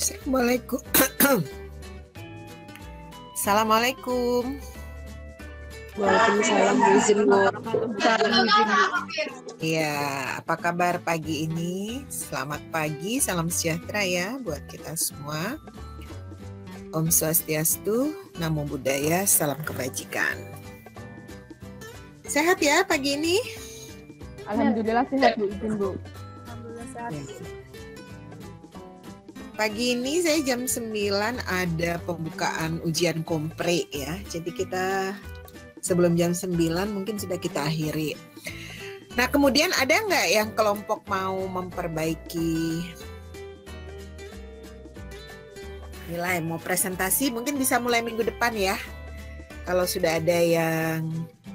Assalamualaikum. Assalamualaikum. Waalaikumsalam, Bu izin, Bu. Ya, apa kabar pagi ini? Selamat pagi, salam sejahtera ya buat kita semua. Om Swastiastu, Namo Buddhaya, salam kebajikan. Sehat ya pagi ini? Alhamdulillah sehat, Bu izin, Bu. Alhamdulillah sehat. Ya. Pagi ini saya jam 9 ada pembukaan ujian kompre ya. Jadi kita sebelum jam 9 mungkin sudah kita akhiri. Nah kemudian ada nggak yang kelompok mau memperbaiki nilai, mau presentasi, mungkin bisa mulai minggu depan ya. Kalau sudah ada yang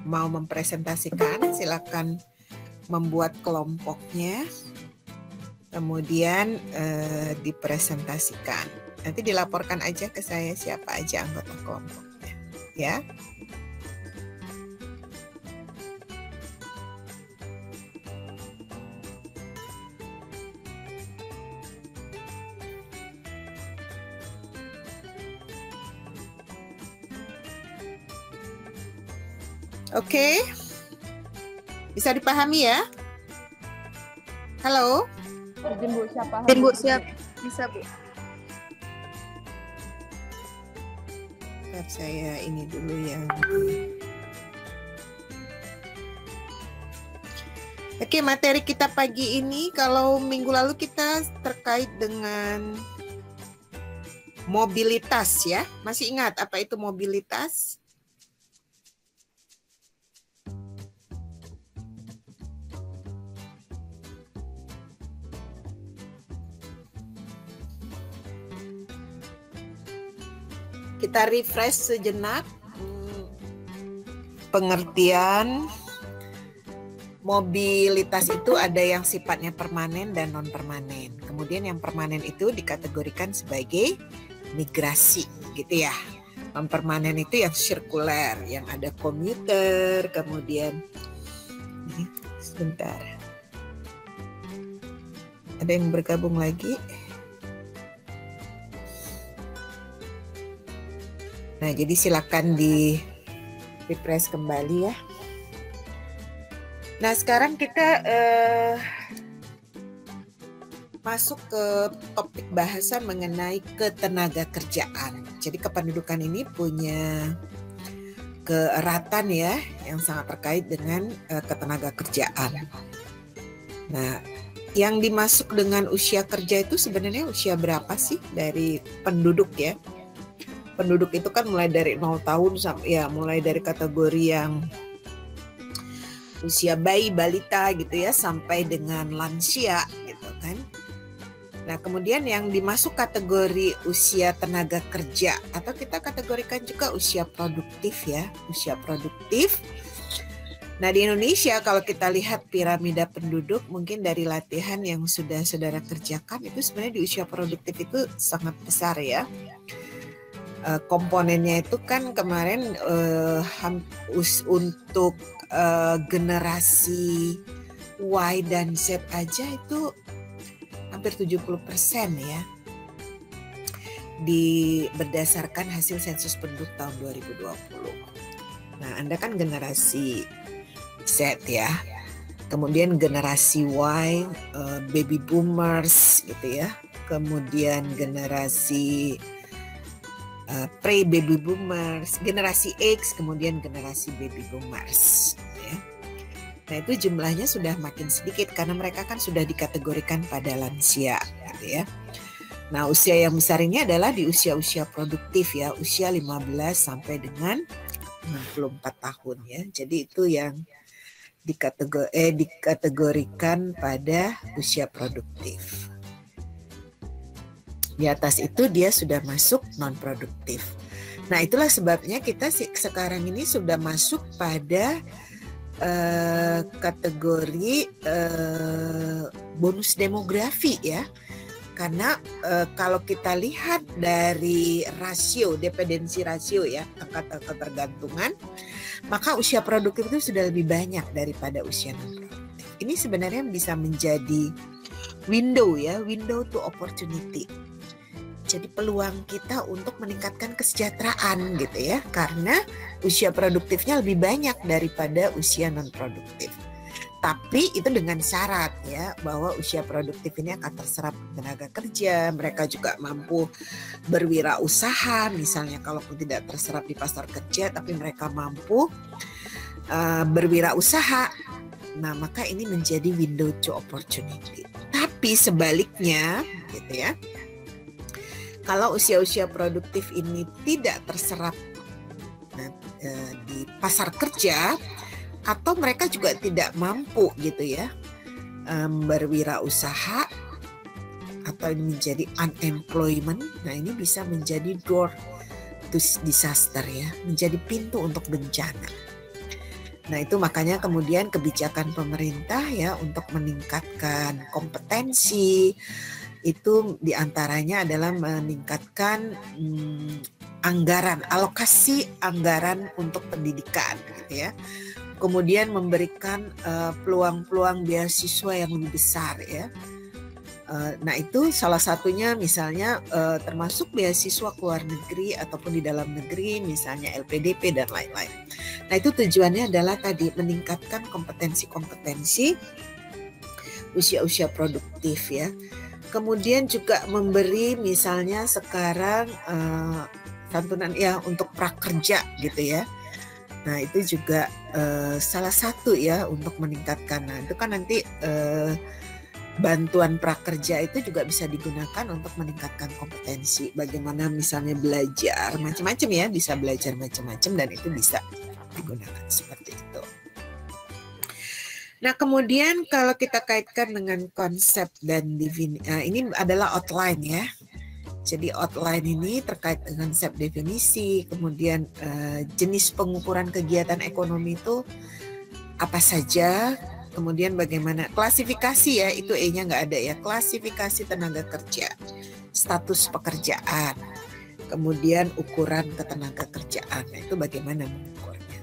mau mempresentasikan silakan membuat kelompoknya. Kemudian dipresentasikan. Nanti dilaporkan aja ke saya siapa aja anggota kelompoknya, ya. Oke. Bisa dipahami ya? Halo? Izin, Bu, siapa? Izin, Bu, siap. Bisa, Bu. Bentar, saya ini dulu yang... Oke, materi kita pagi ini, kalau minggu lalu kita terkait dengan mobilitas ya. Masih ingat apa itu mobilitas? Kita refresh sejenak pengertian mobilitas itu ada yang sifatnya permanen dan non permanen. Kemudian yang permanen itu dikategorikan sebagai migrasi, gitu ya. Non permanen itu yang sirkuler, yang ada komuter, kemudian sebentar. Ada yang bergabung lagi? Nah, jadi silakan di refresh kembali ya. Nah, sekarang kita masuk ke topik bahasan mengenai ketenaga kerjaan. Jadi kependudukan ini punya keeratan ya, yang sangat terkait dengan ketenaga kerjaan. Nah, yang dimasuk dengan usia kerja itu sebenarnya usia berapa sih dari penduduk ya? Penduduk itu kan mulai dari 0 tahun sampai ya mulai dari kategori yang usia bayi, balita gitu ya sampai dengan lansia gitu kan. Nah, kemudian yang dimasuk kategori usia tenaga kerja atau kita kategorikan juga usia produktif ya, usia produktif. Nah, di Indonesia kalau kita lihat piramida penduduk mungkin dari latihan yang sudah saudara kerjakan itu sebenarnya di usia produktif itu sangat besar ya. Komponennya itu kan kemarin untuk generasi Y dan Z aja itu hampir 70% ya berdasarkan hasil sensus penduduk tahun 2020. Nah, Anda kan generasi Z ya, kemudian generasi Y, baby boomers gitu ya, kemudian generasi pre-baby boomers, generasi X, kemudian generasi baby boomers. Ya. Nah itu jumlahnya sudah makin sedikit karena mereka kan sudah dikategorikan pada lansia. Gitu ya. Nah usia yang besar ini adalah di usia-usia produktif ya, usia 15 sampai dengan 64 tahun ya. Jadi itu yang dikategorikan pada usia produktif. Di atas itu dia sudah masuk non-produktif. Nah itulah sebabnya kita sekarang ini sudah masuk pada kategori bonus demografi ya. Karena kalau kita lihat dari rasio, dependensi rasio ya, angka ketergantungan, maka usia produktif itu sudah lebih banyak daripada usia non-produktif. Ini sebenarnya bisa menjadi window ya, window to opportunity. Jadi peluang kita untuk meningkatkan kesejahteraan gitu ya, karena usia produktifnya lebih banyak daripada usia non produktif. Tapi itu dengan syarat ya, bahwa usia produktif ini akan terserap tenaga kerja, mereka juga mampu berwirausaha, misalnya kalaupun tidak terserap di pasar kerja tapi mereka mampu berwirausaha. Nah, maka ini menjadi window to opportunity. Tapi sebaliknya gitu ya, kalau usia-usia produktif ini tidak terserap di pasar kerja, atau mereka juga tidak mampu gitu ya berwirausaha, atau ini menjadi unemployment. Nah, ini bisa menjadi door to disaster ya, menjadi pintu untuk bencana. Nah, itu makanya kemudian kebijakan pemerintah ya untuk meningkatkan kompetensi itu diantaranya adalah meningkatkan anggaran, alokasi anggaran untuk pendidikan gitu ya. Kemudian memberikan peluang-peluang beasiswa yang lebih besar ya. Nah, itu salah satunya misalnya termasuk beasiswa ke luar negeri ataupun di dalam negeri, misalnya LPDP dan lain-lain. Nah, itu tujuannya adalah tadi meningkatkan kompetensi-kompetensi usia-usia produktif ya. Kemudian juga memberi misalnya sekarang santunan ya untuk prakerja gitu ya. Nah, itu juga salah satu ya untuk meningkatkan. Nah, itu kan nanti bantuan prakerja itu juga bisa digunakan untuk meningkatkan kompetensi. Bagaimana misalnya belajar macam-macam ya, bisa belajar macam-macam dan itu bisa digunakan seperti itu. Nah, kemudian kalau kita kaitkan dengan konsep dan ini adalah outline ya. Jadi outline ini terkait dengan konsep definisi, kemudian jenis pengukuran kegiatan ekonomi itu apa saja, kemudian bagaimana klasifikasi ya, itu E-nya nggak ada ya, klasifikasi tenaga kerja, status pekerjaan, kemudian ukuran ketenaga kerjaan, nah, itu bagaimana mengukurnya.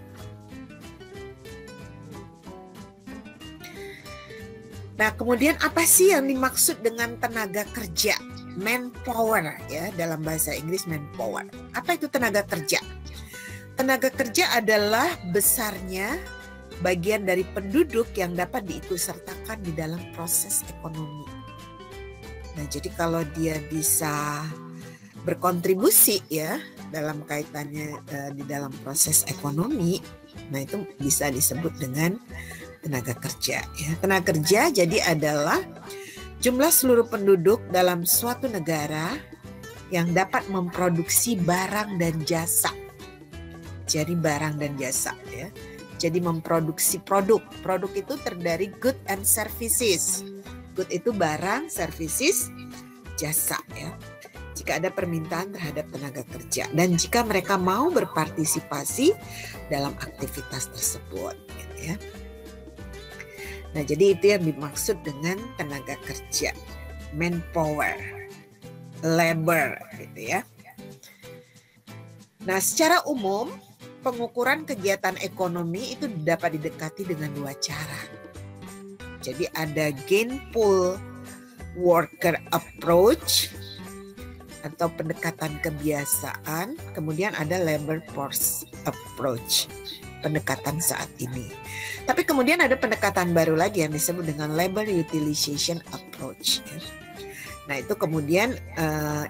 Nah, kemudian apa sih yang dimaksud dengan tenaga kerja? Manpower ya, dalam bahasa Inggris manpower. Apa itu tenaga kerja? Tenaga kerja adalah besarnya bagian dari penduduk yang dapat diikutsertakan di dalam proses ekonomi. Nah, jadi kalau dia bisa berkontribusi ya dalam kaitannya di dalam proses ekonomi, nah itu bisa disebut dengan tenaga kerja ya. Tenaga kerja jadi adalah jumlah seluruh penduduk dalam suatu negara yang dapat memproduksi barang dan jasa. Jadi barang dan jasa ya. Jadi memproduksi produk. Produk itu terdiri good and services. Good itu barang, services, jasa ya. Jika ada permintaan terhadap tenaga kerja dan jika mereka mau berpartisipasi dalam aktivitas tersebut gitu ya. Nah, jadi itu yang dimaksud dengan tenaga kerja, manpower, labor, gitu ya. Nah, secara umum pengukuran kegiatan ekonomi itu dapat didekati dengan dua cara. Jadi ada gainful worker approach atau pendekatan kebiasaan, kemudian ada labor force approach, pendekatan saat ini. Tapi kemudian ada pendekatan baru lagi yang disebut dengan labor utilization approach. Nah, itu kemudian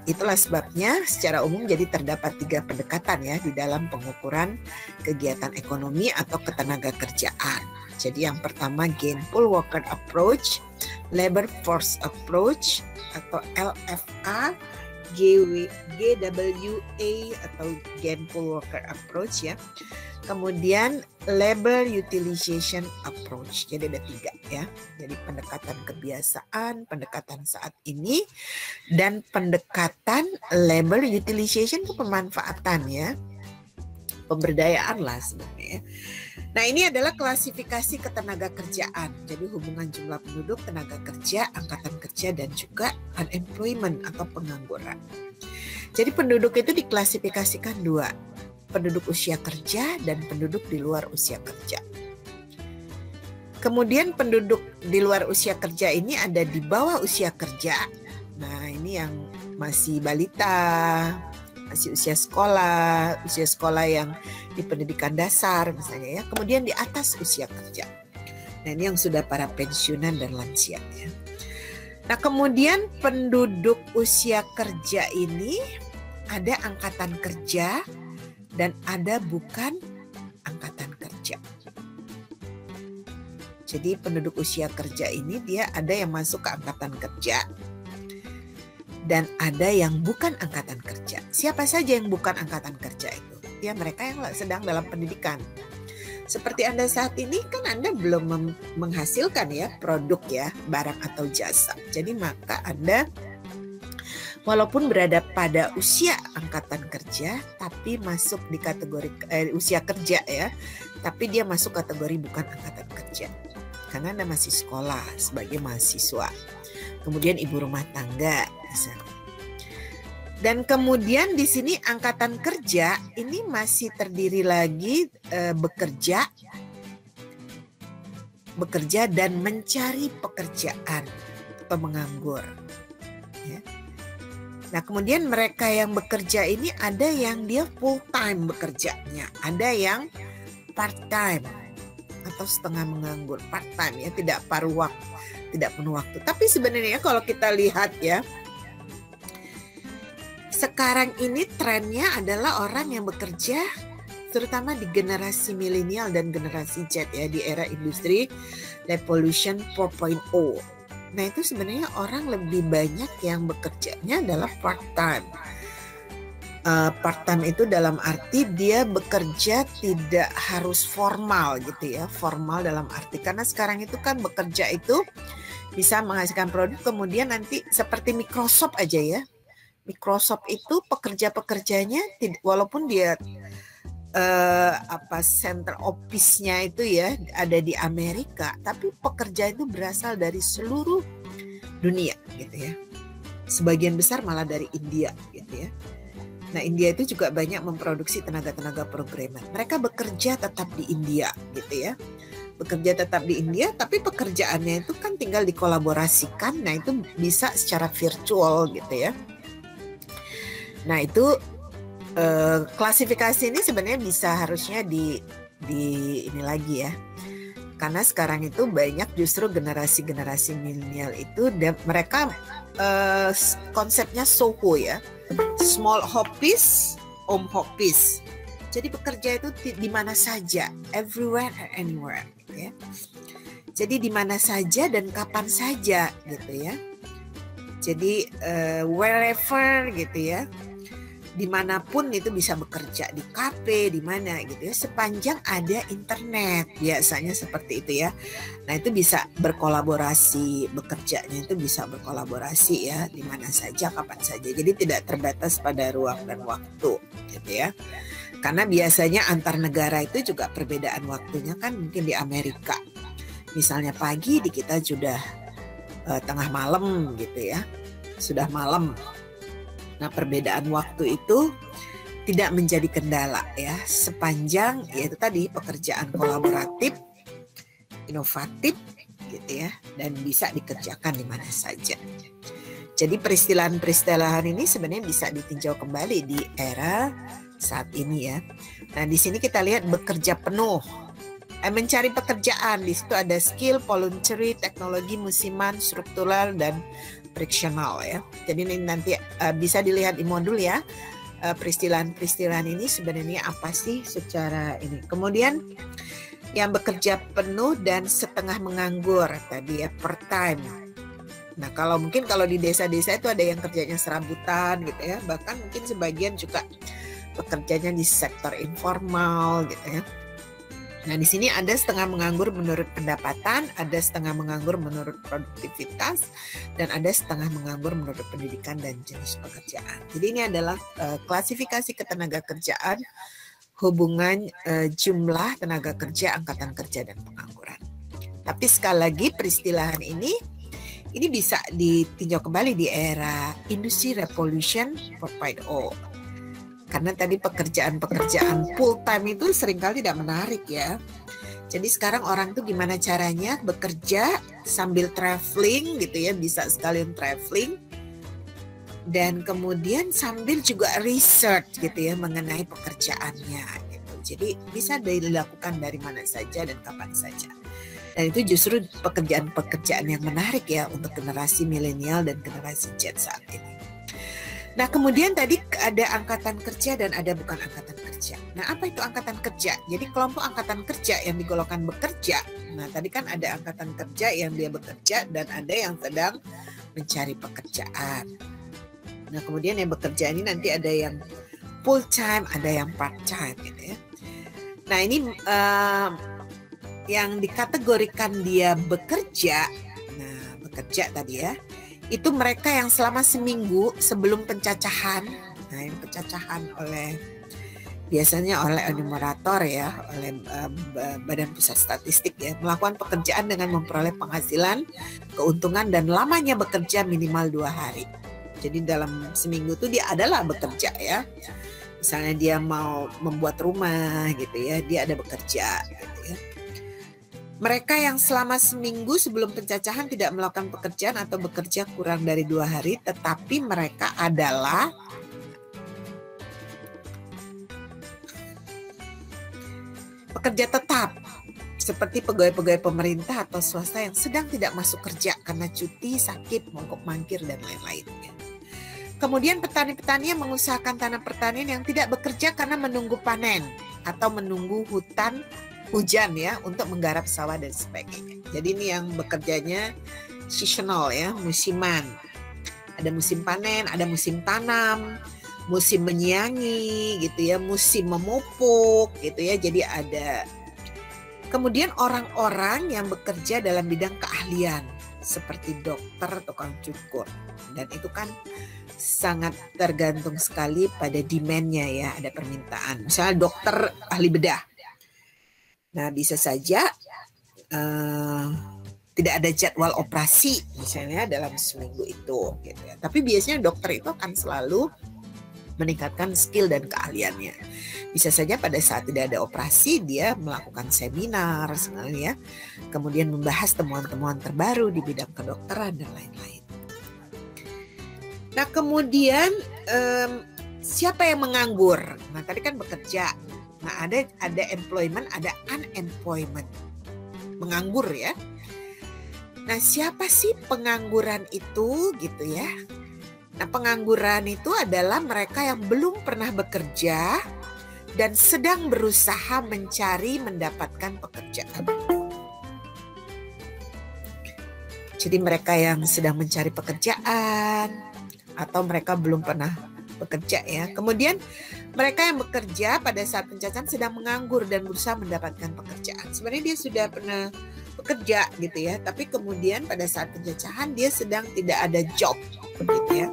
itulah sebabnya secara umum jadi terdapat 3 pendekatan ya di dalam pengukuran kegiatan ekonomi atau ketenaga kerjaan. Jadi yang pertama gainful worker approach, labor force approach atau LFA, GWA atau gainful worker approach ya. Kemudian labor utilization approach. Jadi ada 3 ya. Jadi pendekatan kebiasaan, pendekatan saat ini, dan pendekatan labor utilization itu pemanfaatan ya. Pemberdayaan lah sebenarnya. Nah, ini adalah klasifikasi ketenaga kerjaan. Jadi hubungan jumlah penduduk, tenaga kerja, angkatan kerja, dan juga unemployment atau pengangguran. Jadi penduduk itu diklasifikasikan 2. Penduduk usia kerja dan penduduk di luar usia kerja. Kemudian penduduk di luar usia kerja ini ada di bawah usia kerja Nah, ini yang masih balita, masih usia sekolah yang di pendidikan dasar misalnya ya. Kemudian di atas usia kerja. Nah, ini yang sudah para pensiunan dan lansia ya. Nah, kemudian penduduk usia kerja ini ada angkatan kerja dan ada bukan angkatan kerja. Jadi penduduk usia kerja ini dia ada yang masuk ke angkatan kerja dan ada yang bukan angkatan kerja. Siapa saja yang bukan angkatan kerja itu? Ya mereka yang sedang dalam pendidikan. Seperti Anda saat ini kan Anda belum menghasilkan ya produk ya, barang atau jasa. Jadi maka Anda walaupun berada pada usia angkatan kerja tapi masuk di kategori usia kerja ya, tapi dia masuk kategori bukan angkatan kerja. Karena Anda masih sekolah sebagai mahasiswa. Kemudian ibu rumah tangga misalnya. Dan kemudian di sini angkatan kerja ini masih terdiri lagi bekerja dan mencari pekerjaan atau menganggur. Ya. Nah kemudian mereka yang bekerja ini ada yang dia full time bekerjanya, ada yang part time atau setengah menganggur, part time ya, tidak paruh waktu, tidak penuh waktu. Tapi sebenarnya kalau kita lihat ya, sekarang ini trennya adalah orang yang bekerja terutama di generasi milenial dan generasi Z ya, di era industri revolution 4.0. Nah itu sebenarnya orang lebih banyak yang bekerjanya adalah part time. Part time itu dalam arti dia bekerja tidak harus formal gitu ya, formal dalam arti karena sekarang itu kan bekerja itu bisa menghasilkan produk kemudian nanti seperti Microsoft aja ya. Microsoft itu pekerja-pekerjanya walaupun dia center office-nya itu ya ada di Amerika, tapi pekerja itu berasal dari seluruh dunia gitu ya. Sebagian besar malah dari India gitu ya. Nah, India itu juga banyak memproduksi tenaga-tenaga programmer. Mereka bekerja tetap di India gitu ya. Bekerja tetap di India, tapi pekerjaannya itu kan tinggal dikolaborasikan. Nah, itu bisa secara virtual gitu ya. Nah, itu klasifikasi ini sebenarnya bisa harusnya di ini lagi ya. Karena sekarang itu banyak justru generasi-generasi milenial itu mereka konsepnya SOHO ya. Small office, home office. Jadi bekerja itu di mana saja, everywhere and anywhere gitu ya. Jadi di mana saja dan kapan saja gitu ya. Jadi wherever gitu ya. Dimanapun itu bisa bekerja, di kafe, di mana gitu ya, sepanjang ada internet biasanya seperti itu ya. Nah itu bisa berkolaborasi, bekerjanya itu bisa berkolaborasi ya, di mana saja, kapan saja. Jadi tidak terbatas pada ruang dan waktu gitu ya. Karena biasanya antar negara itu juga perbedaan waktunya kan mungkin di Amerika. Misalnya pagi di kita sudah tengah malam gitu ya, sudah malam. Nah, perbedaan waktu itu tidak menjadi kendala ya, sepanjang yaitu tadi pekerjaan kolaboratif, inovatif gitu ya, dan bisa dikerjakan di mana saja. Jadi peristilahan-peristilahan ini sebenarnya bisa ditinjau kembali di era saat ini ya. Nah, di sini kita lihat bekerja penuh. Mencari pekerjaan, di situ ada skill, voluntary, teknologi, musiman, struktural, dan frictional ya. Jadi ini nanti bisa dilihat di modul ya. Peristilahan-peristilahan ini sebenarnya apa sih secara ini. Kemudian yang bekerja penuh dan setengah menganggur tadi ya, part time. Nah kalau di desa-desa itu ada yang kerjanya serabutan gitu ya. Bahkan mungkin sebagian juga bekerjanya di sektor informal gitu ya. Nah di sini ada setengah menganggur menurut pendapatan, ada setengah menganggur menurut produktivitas, dan ada setengah menganggur menurut pendidikan dan jenis pekerjaan. Jadi ini adalah klasifikasi ketenagakerjaan, hubungan jumlah tenaga kerja, angkatan kerja, dan pengangguran. Tapi sekali lagi peristilahan ini bisa ditinjau kembali di era Industri Revolution 4.0. Karena tadi pekerjaan-pekerjaan full time itu seringkali tidak menarik ya. Jadi sekarang orang tuh gimana caranya bekerja sambil traveling gitu ya, bisa sekalian traveling dan kemudian sambil juga research gitu ya mengenai pekerjaannya gitu. Jadi bisa dilakukan dari mana saja dan kapan saja. Dan itu justru pekerjaan-pekerjaan yang menarik ya untuk generasi milenial dan generasi Z saat ini. Nah, kemudian tadi ada angkatan kerja dan ada bukan angkatan kerja. Nah, apa itu angkatan kerja? Jadi kelompok angkatan kerja yang digolongkan bekerja. Nah, tadi kan ada angkatan kerja yang dia bekerja dan ada yang sedang mencari pekerjaan. Nah, kemudian yang bekerja ini nanti ada yang full time, ada yang part time gitu ya. Nah, ini yang dikategorikan dia bekerja. Nah, bekerja tadi ya. Itu mereka yang selama seminggu sebelum pencacahan, nah ini pencacahan biasanya oleh enumerator ya, oleh Badan Pusat Statistik ya, melakukan pekerjaan dengan memperoleh penghasilan, keuntungan dan lamanya bekerja minimal 2 hari. Jadi dalam seminggu itu dia adalah bekerja ya. Misalnya dia mau membuat rumah gitu ya, dia ada bekerja gitu ya. Mereka yang selama seminggu sebelum pencacahan tidak melakukan pekerjaan atau bekerja kurang dari 2 hari, tetapi mereka adalah pekerja tetap, seperti pegawai-pegawai pemerintah atau swasta yang sedang tidak masuk kerja karena cuti, sakit, mogok mangkir, dan lain-lain. Kemudian petani-petani yang mengusahakan tanah pertanian yang tidak bekerja karena menunggu panen atau menunggu hujan ya untuk menggarap sawah dan sebagainya. Jadi ini yang bekerjanya seasonal ya, musiman. Ada musim panen, ada musim tanam, musim menyiangi gitu ya, musim memupuk gitu ya. Jadi ada. Kemudian orang-orang yang bekerja dalam bidang keahlian seperti dokter, tukang cukur. Dan itu kan sangat tergantung sekali pada demand-nya ya, ada permintaan. Misalnya dokter ahli bedah. Nah, bisa saja tidak ada jadwal operasi misalnya dalam seminggu itu gitu ya. Tapi biasanya dokter itu akan selalu meningkatkan skill dan keahliannya. Bisa saja pada saat tidak ada operasi dia melakukan seminar sebenarnya, kemudian membahas temuan-temuan terbaru di bidang kedokteran dan lain-lain. Nah, kemudian siapa yang menganggur? Nah, tadi kan bekerja. Nah, ada employment, ada unemployment. Menganggur ya. Nah, siapa sih pengangguran itu gitu ya? Nah, pengangguran itu adalah mereka yang belum pernah bekerja dan sedang berusaha mencari mendapatkan pekerjaan. Jadi mereka yang sedang mencari pekerjaan atau mereka belum pernah bekerja ya. Kemudian mereka yang bekerja pada saat pencacahan sedang menganggur dan berusaha mendapatkan pekerjaan. Sebenarnya dia sudah pernah bekerja gitu ya, tapi kemudian pada saat pencacahan dia sedang tidak ada job begitu ya.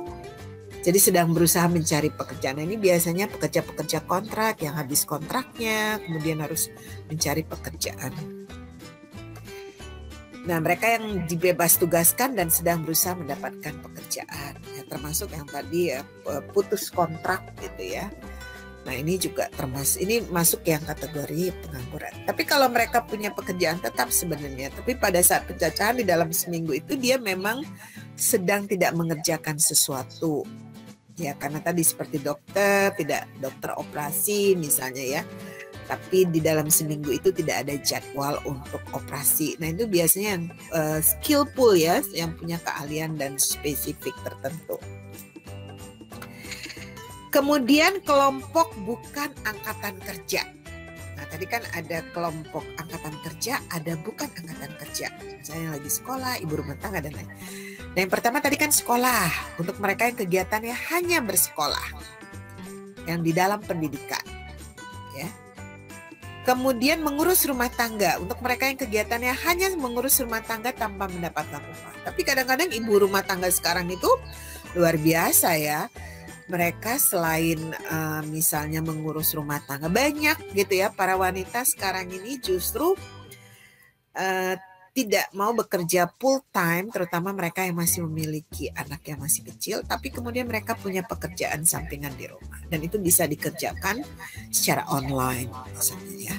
Jadi sedang berusaha mencari pekerjaan. Nah, ini biasanya pekerja-pekerja kontrak yang habis kontraknya, kemudian harus mencari pekerjaan. Nah, mereka yang dibebas tugaskan dan sedang berusaha mendapatkan pekerjaan, ya, termasuk yang tadi ya, putus kontrak gitu ya. Nah, ini juga ini masuk yang kategori pengangguran. Tapi kalau mereka punya pekerjaan tetap sebenarnya, tapi pada saat pencacahan di dalam seminggu itu dia memang sedang tidak mengerjakan sesuatu. Ya, karena tadi seperti dokter, tidak dokter operasi misalnya ya. Tapi di dalam seminggu itu tidak ada jadwal untuk operasi. Nah, itu biasanya yang skillful ya, yang punya keahlian dan spesifik tertentu. Kemudian kelompok bukan angkatan kerja. Nah, tadi kan ada kelompok angkatan kerja, ada bukan angkatan kerja. Misalnya yang lagi sekolah, ibu rumah tangga dan lain. Nah, yang pertama tadi kan sekolah. Untuk mereka yang kegiatannya hanya bersekolah. Yang di dalam pendidikan. Ya. Kemudian mengurus rumah tangga. Untuk mereka yang kegiatannya hanya mengurus rumah tangga tanpa mendapatkan upah. Tapi kadang-kadang ibu rumah tangga sekarang itu luar biasa ya. Mereka selain misalnya mengurus rumah tangga, banyak gitu ya para wanita sekarang ini justru tidak mau bekerja full time, terutama mereka yang masih memiliki anak yang masih kecil, tapi kemudian mereka punya pekerjaan sampingan di rumah dan itu bisa dikerjakan secara online misalnya ya.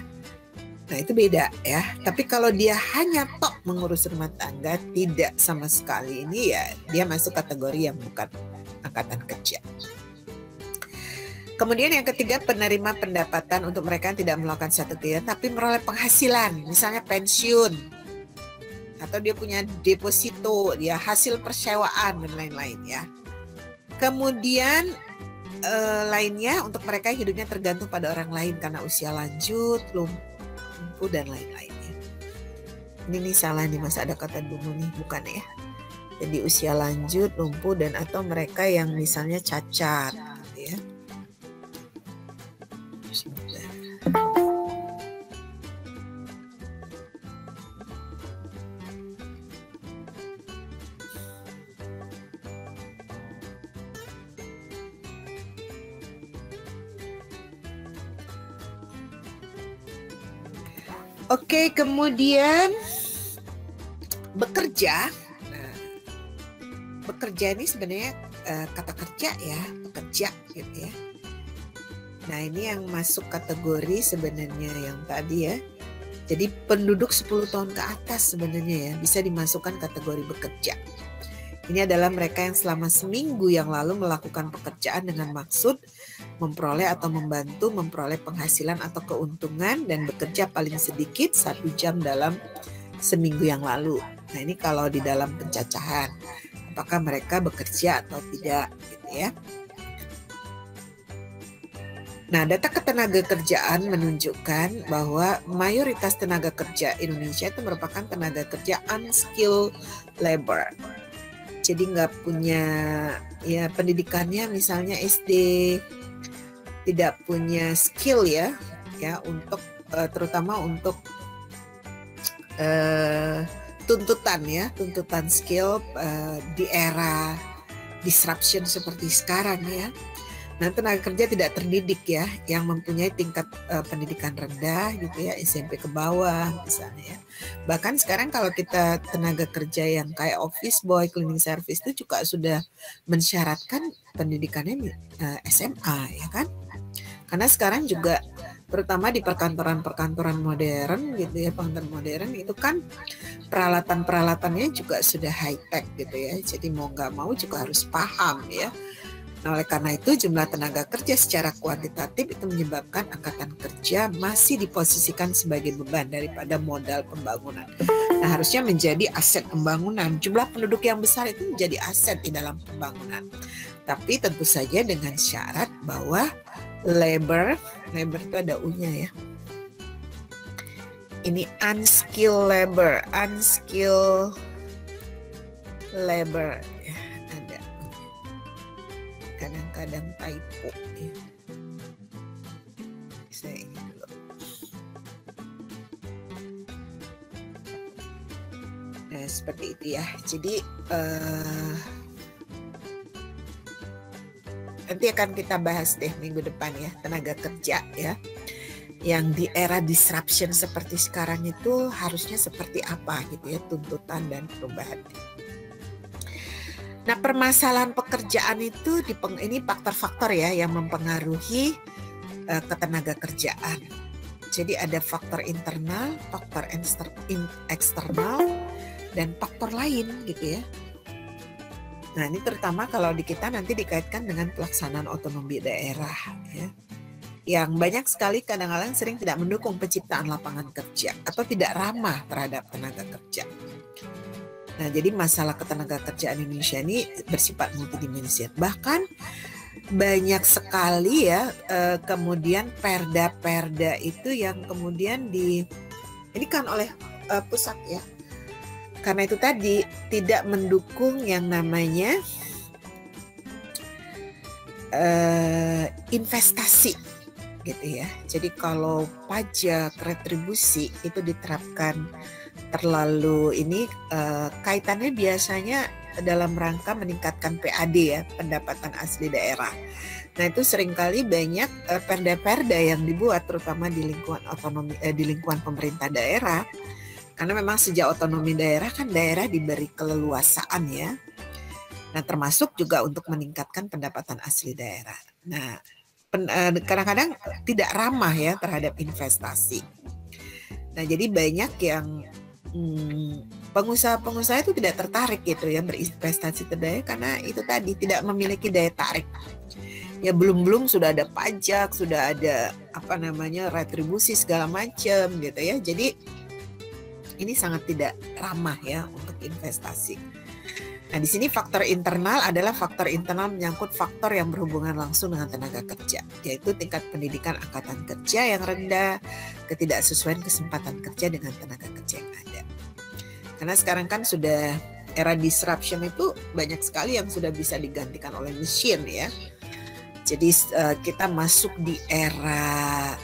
Nah, itu beda ya. Tapi kalau dia hanya mengurus rumah tangga, tidak sama sekali, ini ya dia masuk kategori yang bukan angkatan kerja. Kemudian yang ketiga, penerima pendapatan untuk mereka yang tidak melakukan satu kegiatan tapi meroleh penghasilan, misalnya pensiun, atau dia punya deposito, dia hasil persewaan dan lain-lain ya. Kemudian lainnya untuk mereka yang hidupnya tergantung pada orang lain karena usia lanjut, lumpuh dan lain-lainnya. Ini nih salah nih Mas, ada kata dulu nih, bukan ya. Jadi usia lanjut, lumpuh dan atau mereka yang misalnya cacat gitu ya. Oke, kemudian bekerja. Nah, bekerja ini sebenarnya kata kerja ya, bekerja gitu ya. Nah, ini yang masuk kategori sebenarnya yang tadi ya. Jadi penduduk 10 tahun ke atas sebenarnya ya bisa dimasukkan kategori bekerja. Ini adalah mereka yang selama seminggu yang lalu melakukan pekerjaan dengan maksud memperoleh atau membantu memperoleh penghasilan atau keuntungan dan bekerja paling sedikit 1 jam dalam seminggu yang lalu. Nah, ini kalau di dalam pencacahan, apakah mereka bekerja atau tidak gitu ya. Nah, data ketenagakerjaan menunjukkan bahwa mayoritas tenaga kerja Indonesia itu merupakan tenaga kerja unskilled labor. Jadi nggak punya ya pendidikannya misalnya SD, tidak punya skill ya untuk terutama untuk tuntutan skill di era disruption seperti sekarang ya. Nah, tenaga kerja tidak terdidik ya, yang mempunyai tingkat pendidikan rendah gitu ya, SMP ke bawah misalnya ya. Bahkan sekarang kalau kita tenaga kerja yang kayak office boy, cleaning service itu juga sudah mensyaratkan pendidikannya SMA ya kan. Karena sekarang juga terutama di perkantoran-perkantoran modern gitu ya, perkantoran modern itu kan peralatan-peralatannya juga sudah high tech gitu ya. Jadi mau nggak mau juga harus paham ya. Nah, oleh karena itu jumlah tenaga kerja secara kuantitatif itu menyebabkan angkatan kerja masih diposisikan sebagai beban daripada modal pembangunan. Nah, harusnya menjadi aset pembangunan. Jumlah penduduk yang besar itu menjadi aset di dalam pembangunan. Tapi tentu saja dengan syarat bahwa labor itu ada U-nya ya. Ini unskilled labor ya, ada. Kadang-kadang typo ya. Saya ini dulu. Nah, seperti itu ya. Jadi nanti akan kita bahas deh minggu depan ya, tenaga kerja ya. Yang di era disruption seperti sekarang itu harusnya seperti apa gitu ya, tuntutan dan perubahan. Nah, permasalahan pekerjaan itu ini faktor-faktor ya yang mempengaruhi ketenaga kerjaan. Jadi ada faktor internal, faktor eksternal, dan faktor lain gitu ya. Nah, ini terutama kalau di kita nanti dikaitkan dengan pelaksanaan otonomi daerah ya. Yang banyak sekali kadang-kadang sering tidak mendukung penciptaan lapangan kerja atau tidak ramah terhadap tenaga kerja. Nah, jadi masalah ketenaga kerjaan Indonesia ini bersifat multidimensi. Bahkan banyak sekali ya kemudian perda-perda itu yang kemudian ini kan oleh pusat ya. Karena itu tadi tidak mendukung yang namanya investasi gitu ya. Jadi kalau pajak retribusi itu diterapkan terlalu kaitannya biasanya dalam rangka meningkatkan PAD ya, pendapatan asli daerah. Nah, itu seringkali banyak perda-perda yang dibuat terutama di lingkungan otonomi di lingkungan pemerintah daerah. Karena memang sejak otonomi daerah kan daerah diberi keleluasaan ya. Nah, termasuk juga untuk meningkatkan pendapatan asli daerah. Nah, kadang-kadang tidak ramah ya terhadap investasi. Nah, jadi banyak yang pengusaha-pengusaha itu tidak tertarik gitu ya berinvestasi ke Daya karena itu tadi tidak memiliki daya tarik. Ya belum sudah ada pajak, sudah ada apa namanya retribusi segala macam gitu ya. Jadi ini sangat tidak ramah ya untuk investasi. Nah, di sini faktor internal adalah faktor internal menyangkut faktor yang berhubungan langsung dengan tenaga kerja, yaitu tingkat pendidikan angkatan kerja yang rendah, ketidaksesuaian kesempatan kerja dengan tenaga kerja yang ada. Karena sekarang kan sudah era disruption itu banyak sekali yang sudah bisa digantikan oleh mesin ya. Jadi kita masuk di era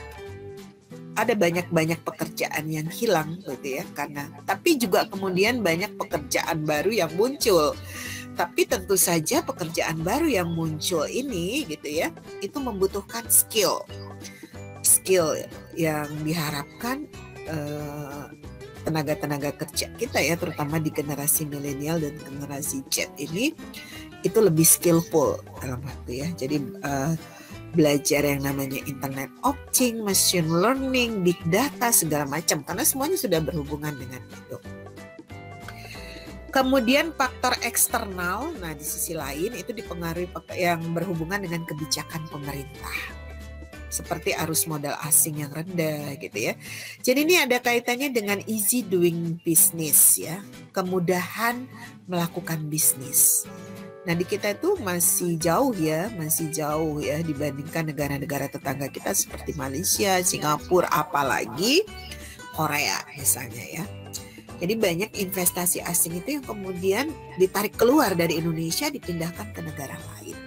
ada banyak pekerjaan yang hilang gitu ya karena tapi juga kemudian banyak pekerjaan baru yang muncul. Tapi tentu saja pekerjaan baru yang muncul ini gitu ya itu membutuhkan skill yang diharapkan tenaga kerja kita ya terutama di generasi milenial dan generasi Z ini itu lebih skillful dalam waktu ya. Jadi belajar yang namanya Internet of Things, machine learning, big data segala macam karena semuanya sudah berhubungan dengan itu. Kemudian faktor eksternal, nah di sisi lain itu dipengaruhi yang berhubungan dengan kebijakan pemerintah. Seperti arus modal asing yang rendah gitu ya. Jadi ini ada kaitannya dengan easy doing business ya, kemudahan melakukan bisnis. Nah di kita itu masih jauh ya dibandingkan negara-negara tetangga kita seperti Malaysia, Singapura, apalagi Korea misalnya ya. Jadi banyak investasi asing itu yang kemudian ditarik keluar dari Indonesia dipindahkan ke negara lain.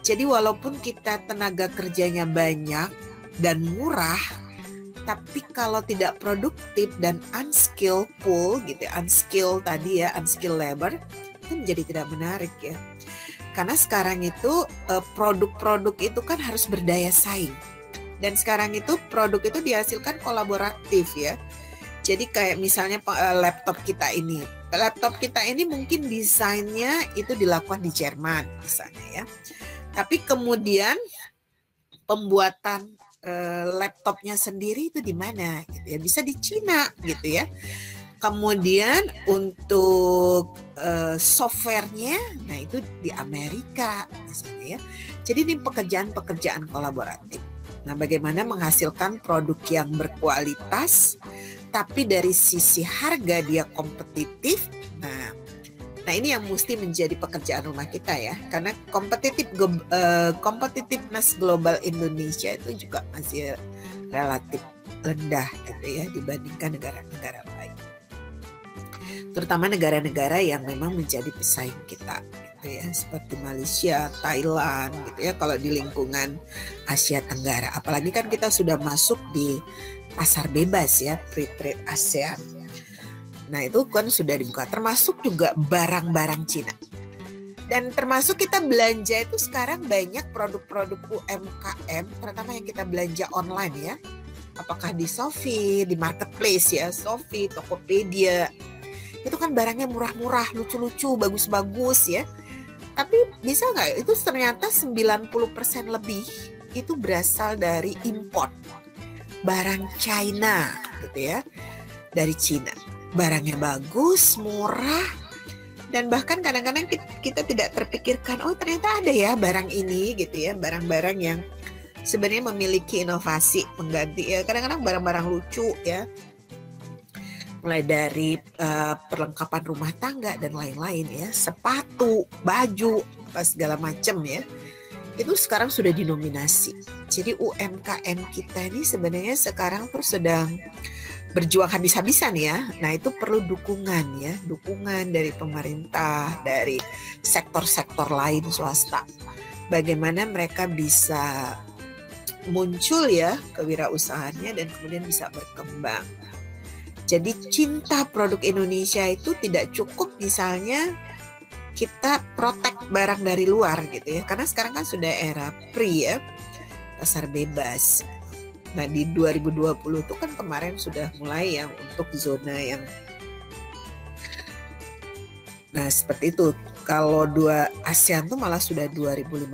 Jadi walaupun kita tenaga kerjanya banyak dan murah, tapi kalau tidak produktif dan unskillful gitu, unskilled tadi ya, unskilled labor, itu menjadi tidak menarik ya. Karena sekarang itu produk-produk itu kan harus berdaya saing. Dan sekarang itu produk itu dihasilkan kolaboratif ya. Jadi kayak misalnya laptop kita ini. Laptop kita ini mungkin desainnya itu dilakukan di Jerman misalnya ya. Tapi kemudian pembuatan laptopnya sendiri itu di mana gitu ya. Bisa di Cina gitu ya. Kemudian untuk softwarenya, nah itu di Amerika misalnya ya. Jadi ini pekerjaan kolaboratif. Nah bagaimana menghasilkan produk yang berkualitas, tapi dari sisi harga dia kompetitif. Nah ini yang mesti menjadi pekerjaan rumah kita ya. Karena competitiveness global Indonesia itu juga masih relatif rendah gitu ya dibandingkan negara-negara lain. Terutama negara-negara yang memang menjadi pesaing kita gitu ya, seperti Malaysia, Thailand gitu ya kalau di lingkungan Asia Tenggara. Apalagi kan kita sudah masuk di pasar bebas ya, free trade ASEAN. Nah itu kan sudah dibuka, termasuk juga barang-barang Cina. Dan termasuk kita belanja itu sekarang banyak produk-produk UMKM, terutama yang kita belanja online ya. Apakah di Shopee, di marketplace ya, Shopee, Tokopedia. Itu kan barangnya murah-murah, lucu-lucu, bagus-bagus ya. Tapi bisa nggak? Itu ternyata 90% lebih itu berasal dari import. Barang China gitu ya. Dari Cina. Barangnya bagus, murah. Dan bahkan kadang-kadang kita tidak terpikirkan, oh ternyata ada ya barang ini gitu ya. Barang-barang yang sebenarnya memiliki inovasi pengganti ya. Kadang-kadang barang-barang lucu ya. Mulai dari perlengkapan rumah tangga dan lain-lain ya, sepatu, baju, apa segala macam ya, itu sekarang sudah dinominasi. Jadi UMKM kita ini sebenarnya sekarang tuh sedang berjuang habis-habisan ya. Nah itu perlu dukungan ya, dukungan dari pemerintah, dari sektor-sektor lain swasta. Bagaimana mereka bisa muncul ya kewirausahaannya dan kemudian bisa berkembang. Jadi cinta produk Indonesia itu tidak cukup misalnya kita protek barang dari luar gitu ya. Karena sekarang kan sudah era free ya, pasar bebas. Nah di 2020 itu kan kemarin sudah mulai yang untuk zona yang nah seperti itu. Kalau dua ASEAN tuh malah sudah 2015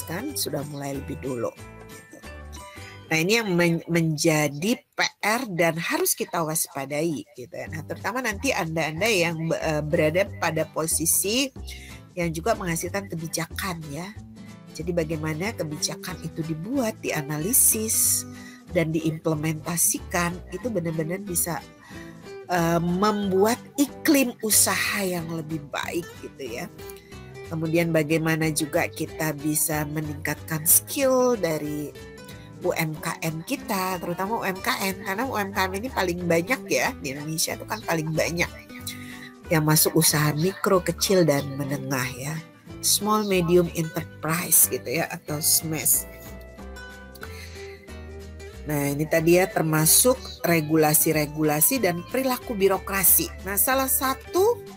kan, sudah mulai lebih dulu. Nah, ini yang menjadi PR dan harus kita waspadai gitu ya. Nah, terutama nanti Anda-Anda yang berada pada posisi yang juga menghasilkan kebijakan ya. Jadi bagaimana kebijakan itu dibuat, dianalisis dan diimplementasikan, itu benar-benar bisa membuat iklim usaha yang lebih baik gitu ya. Kemudian bagaimana juga kita bisa meningkatkan skill dari UMKM kita, terutama UMKM, karena UMKM ini paling banyak ya di Indonesia, itu kan paling banyak yang masuk usaha mikro, kecil dan menengah ya, small medium enterprise gitu ya, atau SMEs. Nah, ini tadi ya termasuk regulasi-regulasi dan perilaku birokrasi. Nah, salah satu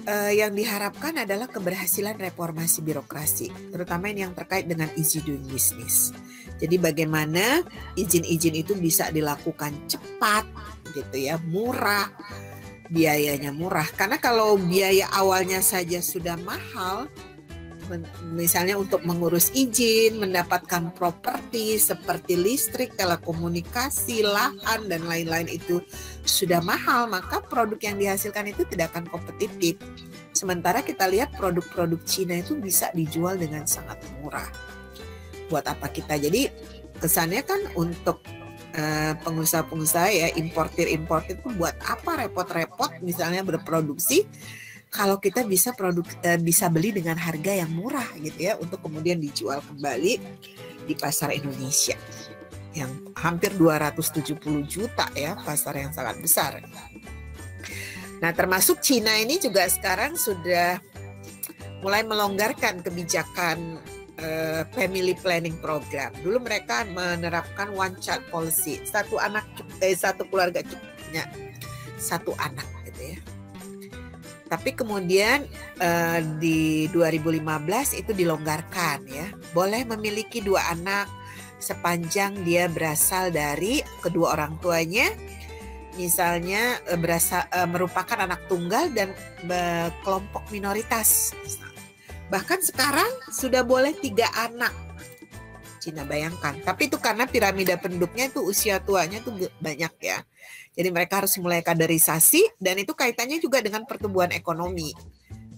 yang diharapkan adalah keberhasilan reformasi birokrasi, terutama ini yang terkait dengan easy doing business. Jadi bagaimana izin-izin itu bisa dilakukan cepat gitu ya, murah, biayanya murah. Karena kalau biaya awalnya saja sudah mahal, misalnya untuk mengurus izin, mendapatkan properti seperti listrik, telekomunikasi, lahan, dan lain-lain itu sudah mahal, maka produk yang dihasilkan itu tidak akan kompetitif. Sementara kita lihat produk-produk Cina itu bisa dijual dengan sangat murah. Buat apa kita? Jadi kesannya kan untuk pengusaha-pengusaha ya, importir-importir itu buat apa repot-repot misalnya berproduksi kalau kita bisa bisa beli dengan harga yang murah gitu ya, untuk kemudian dijual kembali di pasar Indonesia yang hampir 270 juta ya, pasar yang sangat besar. Nah, termasuk Cina ini juga sekarang sudah mulai melonggarkan kebijakan family planning program. Dulu mereka menerapkan one child policy, satu keluarga cukupnya satu anak gitu ya. Tapi kemudian di 2015 itu dilonggarkan ya. Boleh memiliki 2 anak sepanjang dia berasal dari kedua orang tuanya. Misalnya merupakan anak tunggal dan kelompok minoritas. Bahkan sekarang sudah boleh 3 anak. Cina, bayangkan. Tapi itu karena piramida penduduknya itu usia tuanya itu banyak ya. Jadi mereka harus mulai kaderisasi, dan itu kaitannya juga dengan pertumbuhan ekonomi.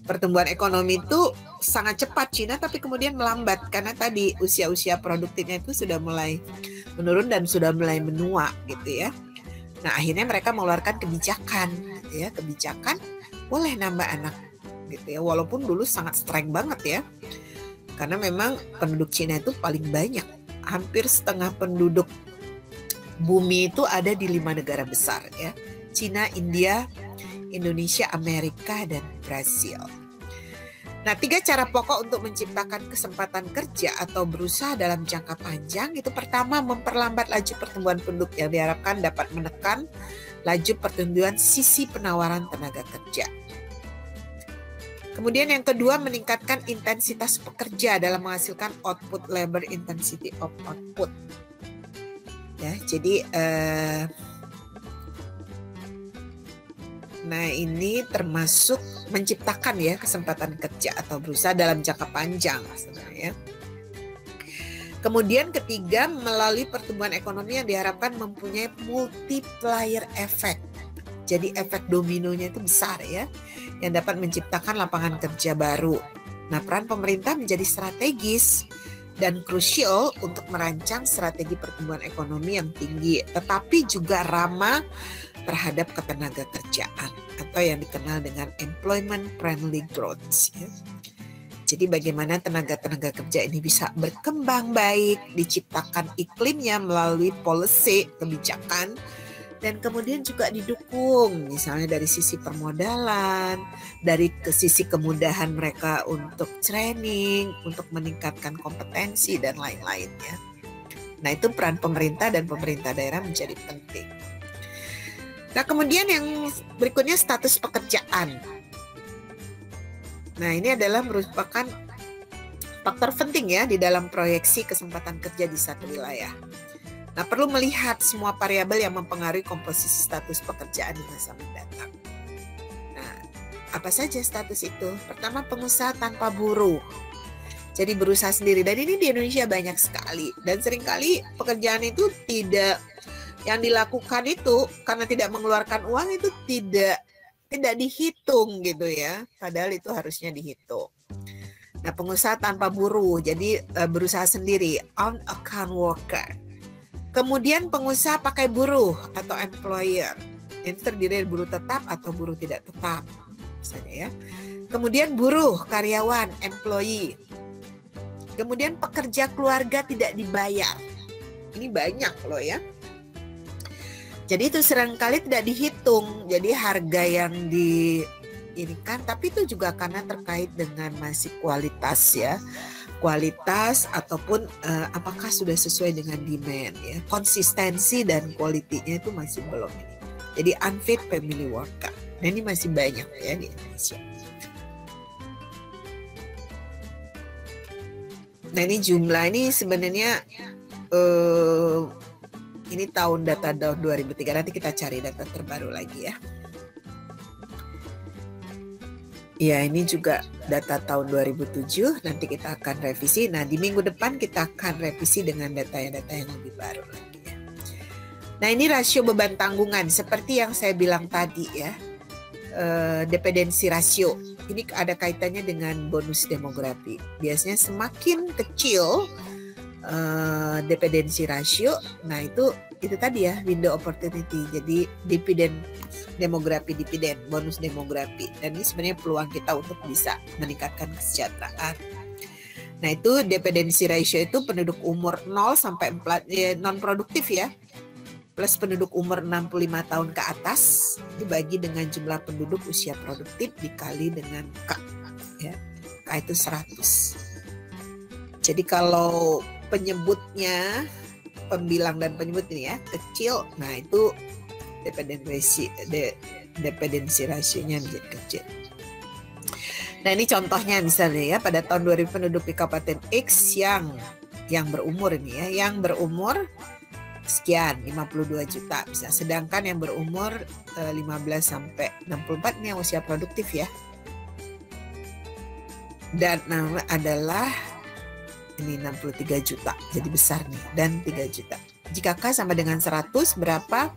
Pertumbuhan ekonomi itu sangat cepat Cina, tapi kemudian melambat karena tadi usia-usia produktifnya itu sudah mulai menurun dan sudah mulai menua gitu ya. Nah, akhirnya mereka mengeluarkan kebijakan gitu ya, kebijakan boleh nambah anak gitu ya, walaupun dulu sangat streng banget ya. Karena memang penduduk Cina itu paling banyak, hampir setengah penduduk bumi itu ada di 5 negara besar ya. Cina, India, Indonesia, Amerika, dan Brasil. Nah, 3 cara pokok untuk menciptakan kesempatan kerja atau berusaha dalam jangka panjang itu: pertama, memperlambat laju pertumbuhan penduduk yang diharapkan dapat menekan laju pertumbuhan sisi penawaran tenaga kerja. Kemudian yang kedua, meningkatkan intensitas pekerja dalam menghasilkan output, labor intensity of output. Ya, jadi nah ini termasuk menciptakan ya kesempatan kerja atau berusaha dalam jangka panjang sebenarnya. Kemudian ketiga, melalui pertumbuhan ekonomi yang diharapkan mempunyai multiplier effect. Jadi efek dominonya itu besar ya, yang dapat menciptakan lapangan kerja baru. Nah, peran pemerintah menjadi strategis dan krusial untuk merancang strategi pertumbuhan ekonomi yang tinggi, tetapi juga ramah terhadap ketenaga kerjaan atau yang dikenal dengan employment friendly growth. Ya. Jadi bagaimana tenaga-tenaga kerja ini bisa berkembang baik, diciptakan iklimnya melalui policy, kebijakan, dan kemudian juga didukung misalnya dari sisi permodalan, dari sisi kemudahan mereka untuk training, untuk meningkatkan kompetensi dan lain-lainnya. Nah, itu peran pemerintah dan pemerintah daerah menjadi penting. Nah, kemudian yang berikutnya status pekerjaan. Nah, ini adalah merupakan faktor penting ya di dalam proyeksi kesempatan kerja di satu wilayah. Nah, perlu melihat semua variabel yang mempengaruhi komposisi status pekerjaan di masa mendatang. Nah, apa saja status itu? Pertama, pengusaha tanpa buruh. Jadi berusaha sendiri, dan ini di Indonesia banyak sekali. Dan seringkali pekerjaan itu tidak, yang dilakukan itu karena tidak mengeluarkan uang itu tidak dihitung gitu ya. Padahal itu harusnya dihitung. Nah, pengusaha tanpa buruh, jadi berusaha sendiri, on account worker. Kemudian pengusaha pakai buruh atau employer. Ini terdiri dari buruh tetap atau buruh tidak tetap, misalnya ya. Kemudian buruh, karyawan, employee. Kemudian pekerja keluarga tidak dibayar. Ini banyak loh ya. Jadi itu seringkali tidak dihitung. Jadi harga yang di ini kan, tapi itu juga karena terkait dengan masih kualitas ya. Kualitas ataupun apakah sudah sesuai dengan demand ya. Konsistensi dan kualitinya itu masih belum ini. Jadi unfit family worker. Nah, ini masih banyak ya di Indonesia. Nah, ini jumlah ini sebenarnya ini data tahun 2003. Nanti kita cari data terbaru lagi ya. Ya, ini juga data tahun 2007. Nanti kita akan revisi. Nah, di minggu depan kita akan revisi dengan data-data yang lebih baru lagi ya. Nah, ini rasio beban tanggungan seperti yang saya bilang tadi ya. Dependensi rasio. Ini ada kaitannya dengan bonus demografi. Biasanya semakin kecil dependensi rasio, nah itu tadi ya, window opportunity. Jadi dividen demografi, dividen bonus demografi. Dan ini sebenarnya peluang kita untuk bisa meningkatkan kesejahteraan. Nah, itu dependensi ratio itu penduduk umur 0 sampai 4 non produktif ya. Plus penduduk umur 65 tahun ke atas dibagi dengan jumlah penduduk usia produktif dikali dengan K ya. K itu 100. Jadi kalau penyebutnya, pembilang dan penyebut ini ya kecil, nah itu dependensi rasionya menjadi kecil. Nah, ini contohnya misalnya ya, pada tahun 2000 penduduk di Kabupaten X yang berumur ini ya, yang berumur sekian 52 juta bisa, sedangkan yang berumur 15 sampai 64 ini yang usia produktif ya, dan adalah ini 63 juta, jadi besar nih, dan 3 juta. Jika K sama dengan 100, berapa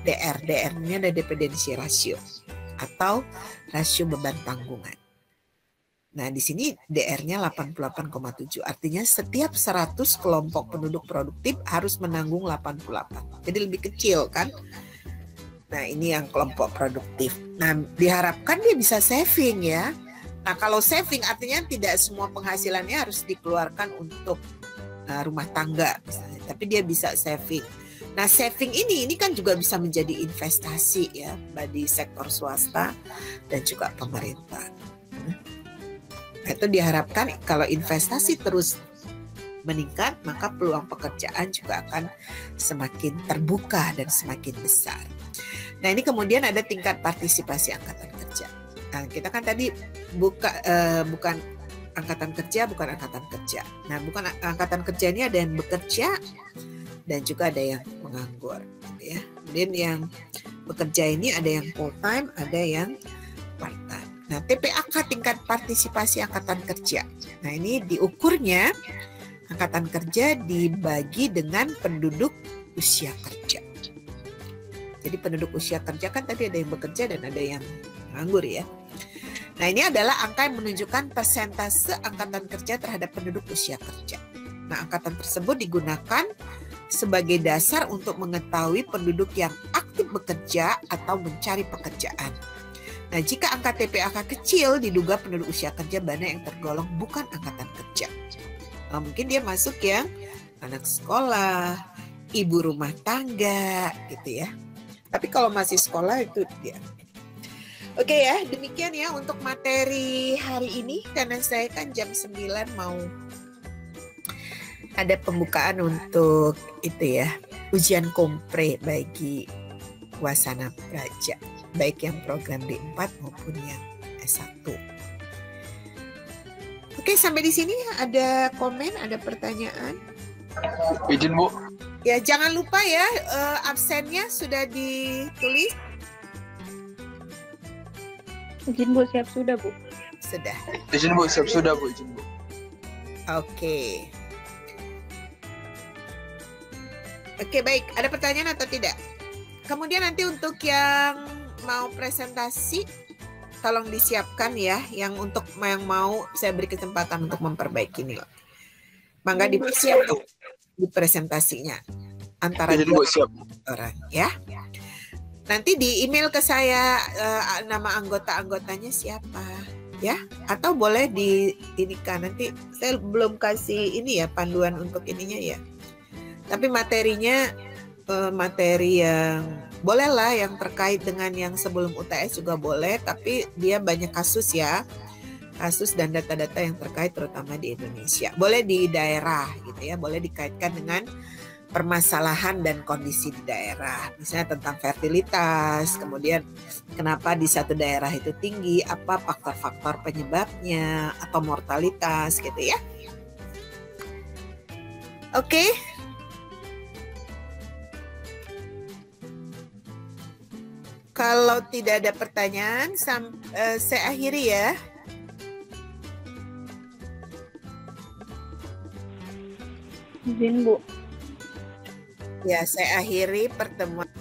DR? DR ini ada dependensi rasio atau rasio beban tanggungan. Nah, di sini DR-nya 88,7. Artinya setiap 100 kelompok penduduk produktif harus menanggung 88. Jadi lebih kecil kan? Nah, ini yang kelompok produktif. Nah, diharapkan dia bisa saving ya. Nah, kalau saving artinya tidak semua penghasilannya harus dikeluarkan untuk rumah tangga misalnya, tapi dia bisa saving. Nah, saving ini kan juga bisa menjadi investasi ya bagi sektor swasta dan juga pemerintah. Itu diharapkan kalau investasi terus meningkat, maka peluang pekerjaan juga akan semakin terbuka dan semakin besar. Nah, ini kemudian ada tingkat partisipasi angkatan kerja. Nah, kita kan tadi bukan angkatan kerja, bukan angkatan kerja. Nah, bukan angkatan kerja ini ada yang bekerja dan juga ada yang menganggur, gitu ya. Kemudian yang bekerja ini ada yang full time, ada yang part time. Nah, TPAK tingkat partisipasi angkatan kerja. Nah, ini diukurnya angkatan kerja dibagi dengan penduduk usia kerja. Jadi penduduk usia kerja kan tadi ada yang bekerja dan ada yang nganggur ya. Nah, ini adalah angka yang menunjukkan persentase angkatan kerja terhadap penduduk usia kerja. Nah, angkatan tersebut digunakan sebagai dasar untuk mengetahui penduduk yang aktif bekerja atau mencari pekerjaan. Nah, jika angka TPAK kecil, diduga penduduk usia kerja banyak yang tergolong bukan angkatan kerja. Nah, mungkin dia masuk yang anak sekolah, ibu rumah tangga, gitu ya. Tapi kalau masih sekolah itu dia. Oke ya, demikian ya untuk materi hari ini. Karena saya kan jam 9 mau ada pembukaan untuk itu ya, ujian kompre bagi Wasana Praja, baik yang program D4 maupun yang S1. Oke, sampai di sini ada komen, ada pertanyaan? Izin Bu. Ya, jangan lupa ya, absennya sudah ditulis. Izin Bu, siap sudah Bu. Sudah. Izin Bu, siap sudah Bu, izin Bu. Oke. Oke, baik. Ada pertanyaan atau tidak? Kemudian nanti untuk yang mau presentasi, tolong disiapkan ya. Yang mau saya beri kesempatan untuk memperbaiki nih. Mangga dipersiapkan di presentasinya antara Izin Bu, dua siap. orang ya. Nanti di email ke saya nama anggota-anggotanya siapa ya, atau boleh kan nanti saya belum kasih ini ya panduan untuk ininya ya. Tapi materinya materi yang bolehlah yang terkait dengan yang sebelum UTS juga boleh, tapi dia banyak kasus ya. Kasus dan data-data yang terkait terutama di Indonesia. Boleh di daerah gitu ya, boleh dikaitkan dengan permasalahan dan kondisi di daerah. Misalnya tentang fertilitas, kemudian kenapa di satu daerah itu tinggi, apa faktor-faktor penyebabnya, atau mortalitas gitu ya. Oke. Kalau tidak ada pertanyaan, saya akhiri ya. Izin Bu. Ya, saya akhiri pertemuan